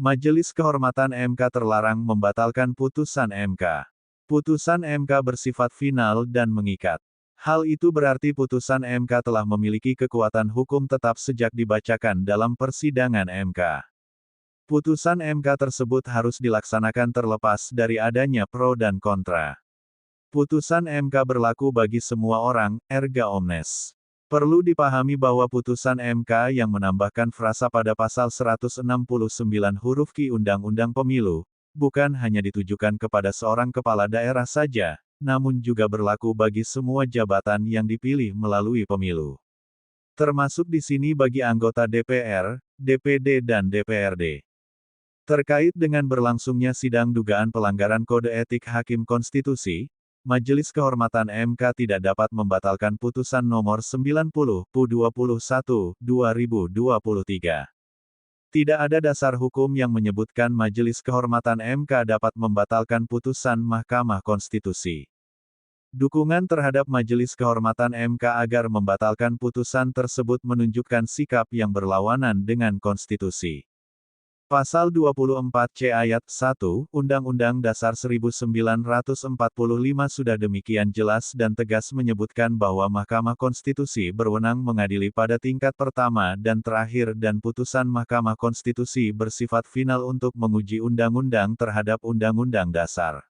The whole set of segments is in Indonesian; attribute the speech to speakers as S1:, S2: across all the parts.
S1: Majelis Kehormatan MK terlarang membatalkan putusan MK. Putusan MK bersifat final dan mengikat. Hal itu berarti putusan MK telah memiliki kekuatan hukum tetap sejak dibacakan dalam persidangan MK. Putusan MK tersebut harus dilaksanakan terlepas dari adanya pro dan kontra. Putusan MK berlaku bagi semua orang, erga omnes. Perlu dipahami bahwa putusan MK yang menambahkan frasa pada pasal 169 huruf Q Undang-Undang Pemilu, bukan hanya ditujukan kepada seorang kepala daerah saja, namun juga berlaku bagi semua jabatan yang dipilih melalui pemilu. Termasuk di sini bagi anggota DPR, DPD dan DPRD. Terkait dengan berlangsungnya sidang dugaan pelanggaran Kode Etik Hakim Konstitusi, Majelis Kehormatan MK tidak dapat membatalkan putusan nomor 90/21/2023. Tidak ada dasar hukum yang menyebutkan Majelis Kehormatan MK dapat membatalkan putusan Mahkamah Konstitusi. Dukungan terhadap Majelis Kehormatan MK agar membatalkan putusan tersebut menunjukkan sikap yang berlawanan dengan konstitusi. Pasal 24C ayat 1, Undang-Undang Dasar 1945 sudah demikian jelas dan tegas menyebutkan bahwa Mahkamah Konstitusi berwenang mengadili pada tingkat pertama dan terakhir dan putusan Mahkamah Konstitusi bersifat final untuk menguji undang-undang terhadap Undang-Undang Dasar.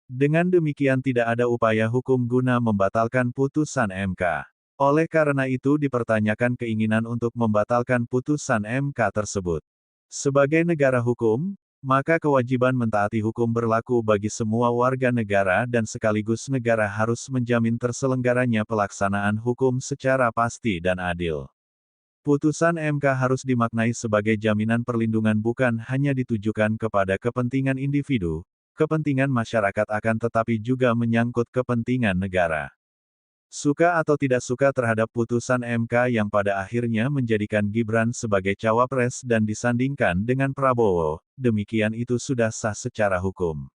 S1: Dengan demikian tidak ada upaya hukum guna membatalkan putusan MK. Oleh karena itu dipertanyakan keinginan untuk membatalkan putusan MK tersebut. Sebagai negara hukum, maka kewajiban mentaati hukum berlaku bagi semua warga negara dan sekaligus negara harus menjamin terselenggaranya pelaksanaan hukum secara pasti dan adil. Putusan MK harus dimaknai sebagai jaminan perlindungan bukan hanya ditujukan kepada kepentingan individu, kepentingan masyarakat akan tetapi juga menyangkut kepentingan negara. Suka atau tidak suka terhadap putusan MK yang pada akhirnya menjadikan Gibran sebagai cawapres dan disandingkan dengan Prabowo, demikian itu sudah sah secara hukum.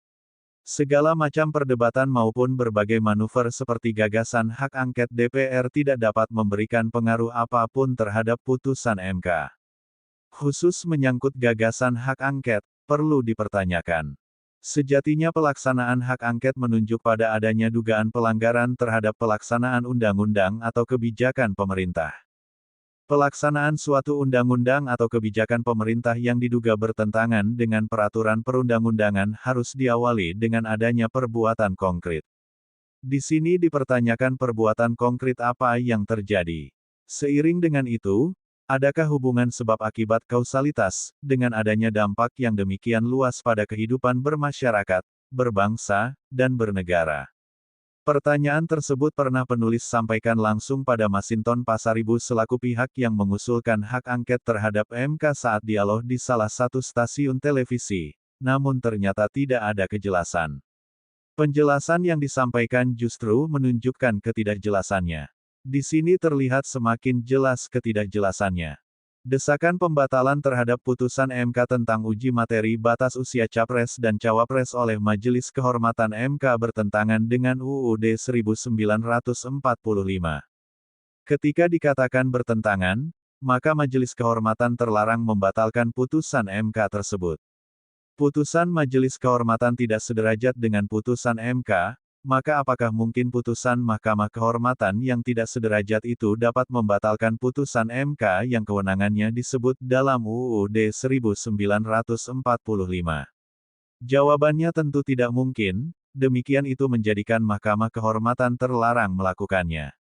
S1: Segala macam perdebatan maupun berbagai manuver seperti gagasan hak angket DPR tidak dapat memberikan pengaruh apapun terhadap putusan MK. Khusus menyangkut gagasan hak angket, perlu dipertanyakan. Sejatinya pelaksanaan hak angket menunjuk pada adanya dugaan pelanggaran terhadap pelaksanaan undang-undang atau kebijakan pemerintah. Pelaksanaan suatu undang-undang atau kebijakan pemerintah yang diduga bertentangan dengan peraturan perundang-undangan harus diawali dengan adanya perbuatan konkret. Di sini dipertanyakan perbuatan konkret apa yang terjadi. Seiring dengan itu, adakah hubungan sebab akibat kausalitas, dengan adanya dampak yang demikian luas pada kehidupan bermasyarakat, berbangsa, dan bernegara? Pertanyaan tersebut pernah penulis sampaikan langsung pada Masinton Pasaribu selaku pihak yang mengusulkan hak angket terhadap MK saat dialog di salah satu stasiun televisi, namun ternyata tidak ada kejelasan. Penjelasan yang disampaikan justru menunjukkan ketidakjelasannya. Di sini terlihat semakin jelas ketidakjelasannya. Desakan pembatalan terhadap putusan MK tentang uji materi batas usia capres dan cawapres oleh Majelis Kehormatan MK bertentangan dengan UUD 1945. Ketika dikatakan bertentangan, maka Majelis Kehormatan terlarang membatalkan putusan MK tersebut. Putusan Majelis Kehormatan tidak sederajat dengan putusan MK, maka apakah mungkin putusan Mahkamah Kehormatan yang tidak sederajat itu dapat membatalkan putusan MK yang kewenangannya disebut dalam UUD 1945? Jawabannya tentu tidak mungkin, demikian itu menjadikan Mahkamah Kehormatan terlarang melakukannya.